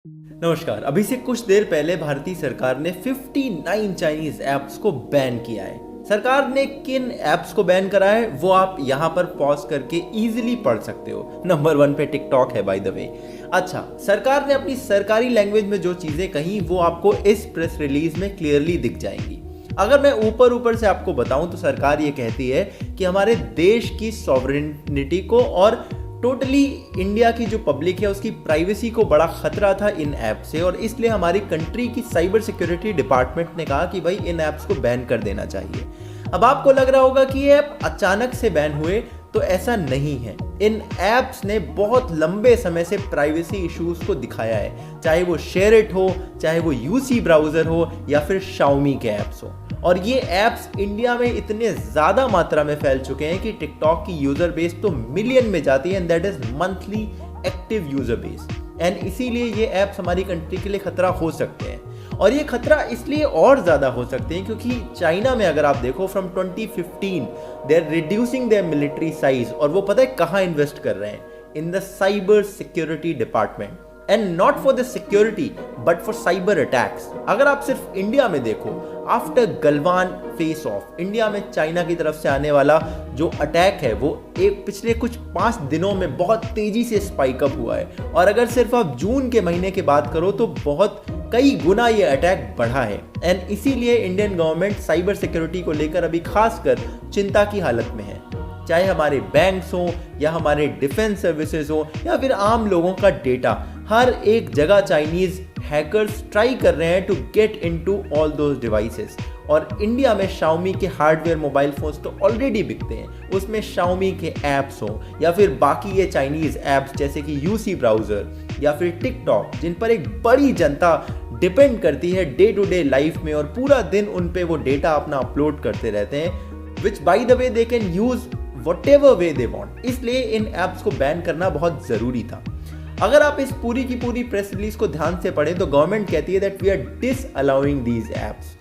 नमस्कार। अभी से कुछ देर पहले भारतीय सरकार ने 59 चाइनीज ऐप्स को बैन किया है। सरकार ने किन ऐप्स को बैन करा है वो आप यहाँ पर पॉज करके इजीली पढ़ सकते हो। नंबर 1 पे टिकटॉक है बाय द वे। अच्छा, सरकार ने अपनी सरकारी लैंग्वेज में जो चीजें कही वो आपको इस प्रेस रिलीज में क्लियरली दिख जाएंगी। अगर मैं ऊपर से आपको बताऊं तो सरकार ये कहती है कि हमारे देश की सॉवरेनिटी को और टोटली इंडिया की जो पब्लिक है उसकी प्राइवेसी को बड़ा खतरा था इन ऐप से, और इसलिए हमारी कंट्री की साइबर सिक्योरिटी डिपार्टमेंट ने कहा कि भाई इन ऐप्स को बैन कर देना चाहिए। अब आपको लग रहा होगा कि ये ऐप अचानक से बैन हुए, तो ऐसा नहीं है। इन ऐप्स ने बहुत लंबे समय से प्राइवेसी इश्यूज को दिखाया है, चाहे वो शेयर इट हो, चाहे वो यूसी ब्राउजर हो या फिर शाओमी के ऐप्स हो। और ये ऐप्स इंडिया में इतने ज़्यादा मात्रा में फैल चुके हैं कि टिकटॉक की यूज़र बेस तो मिलियन में जाती है, and that is monthly active user base. And इसीलिए ये ऐप्स हमारी कंट्री के लिए खतरा हो सकते हैं। और ये खतरा इसलिए और ज़्यादा हो सकते हैं क्योंकि चाइना में अगर आप देखो from 2015 they are reducing their military size, और वो पता है कहाँ इन्वेस्ट कर रहे हैं? In the cyber security department. And not for the security but for cyber attacks. अगर आप सिर्फ इंडिया में देखो, after Galwan face off, India में चाइना की तरफ से आने वाला जो अटैक है वो पिछले कुछ 5 दिनों में बहुत तेजी से स्पाइक अप हुआ है। और अगर सिर्फ आप जून के महीने की बात करो तो बहुत कई गुना ये अटैक बढ़ा है। एंड इसीलिए इंडियन गवर्नमेंट साइबर सिक्योरिटी को लेकर अभी खासकर चिंता की हालत में है। चाहे हमारे बैंक्स हो या हमारे डिफेंस सर्विसेज हो या फिर आम लोगों का डेटा, हर एक जगह चाइनीज हैकर्स ट्राई कर रहे हैं to get into all those devices. और इंडिया में शाओमी के हार्डवेयर मोबाइल फोन्स तो ऑलरेडी बिकते हैं, उसमें शाओमी के ऐप्स हो या फिर बाकी ये चाइनीज ऐप्स जैसे कि यूसी ब्राउजर या फिर टिकटॉक, जिन पर एक बड़ी जनता डिपेंड करती है डे टू डे लाइफ में, और पूरा दिन उन पे वो डेटा अपना अपलोड करते रहते हैं, विच by the way they can use whatever way they want। इसलिए इन ऐप्स को बैन करना बहुत जरूरी था। अगर आप इस पूरी की पूरी प्रेस रिलीज को ध्यान से पढ़ें तो गवर्नमेंट कहती है that we are disallowing these apps,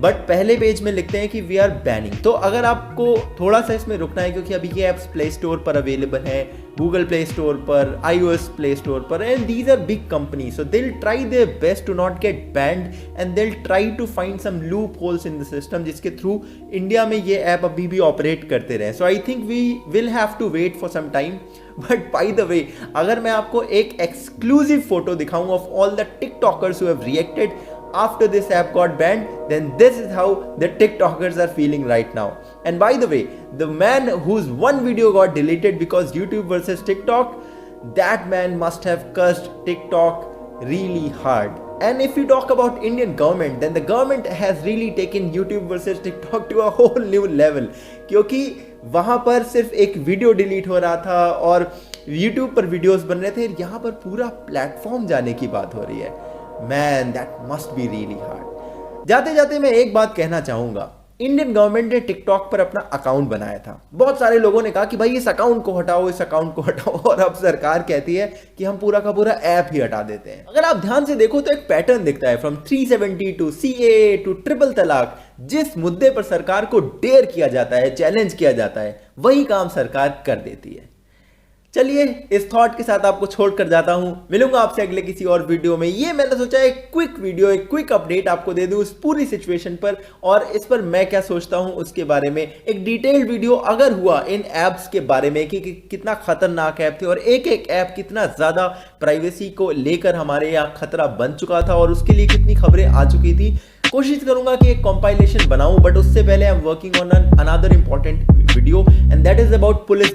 but पहले पेज में लिखते हैं कि वी आर बैनिंग। तो अगर आपको थोड़ा सा इसमें रुकना है क्योंकि अभी ये ऐप्स प्ले स्टोर पर अवेलेबल है, गूगल प्ले स्टोर पर, iOS प्ले स्टोर पर, and these are big company, so they will try their best to not get banned and they will try to find some loopholes in the system जिसके through India में ये app अभी भी operate करते रहे। So I think we will have to wait for some time. But by the way, अगर मैं आपको एक एक्सक्लूसिव फोटो दिखाऊं of all the TikTokers who have reacted after this app got banned, then this is how the TikTokers are feeling right now. And by the way, the man whose one video got deleted because YouTube versus TikTok, that man must have cursed TikTok really hard. And if you talk about Indian government, then the government has really taken YouTube versus TikTok to a whole new level. क्योंकि वहाँ पर सिर्फ एक video delete हो रहा था और YouTube पर वीडियोस बन रहे थे, यहाँ पर पूरा प्लेटफॉर्म जाने की बात हो रही है। Man, that must be really hard। जाते जाते मैं एक बात कहना चाहूंगा, इंडियन गवर्नमेंट ने टिकटॉक पर अपना अकाउंट बनाया था। बहुत सारे लोगों ने कहा कि भाई इस अकाउंट को हटाओ, इस अकाउंट को हटाओ, और अब सरकार कहती है कि हम पूरा का पूरा ऐप ही हटा देते हैं। अगर आप ध्यान से देखो तो एक पैटर्न दिखता है, from 370 to CAA to triple talaq. जिस मुद्दे पर सरकार को डेयर किया जाता है, चैलेंज किया जाता है, वही काम सरकार कर देती है। चलिए, इस थॉट के साथ आपको छोड़कर जाता हूं। मिलूंगा आपसे अगले किसी और वीडियो में। ये मैंने सोचा एक क्विक वीडियो, एक क्विक अपडेट आपको दे दूं इस पूरी सिचुएशन पर, और इस पर मैं क्या सोचता हूं उसके बारे में। एक डिटेल्ड वीडियो अगर हुआ इन ऐप्स के बारे में कि कितना खतरनाक ऐप थे और एक एक ऐप कितना ज्यादा प्राइवेसी को लेकर हमारे यहाँ खतरा बन चुका था और उसके लिए कितनी खबरें आ चुकी थी, कोशिश करूंगा कि एक कंपाइलेशन बनाऊं। बट उससे पहले I am working on another important video, and that is about police.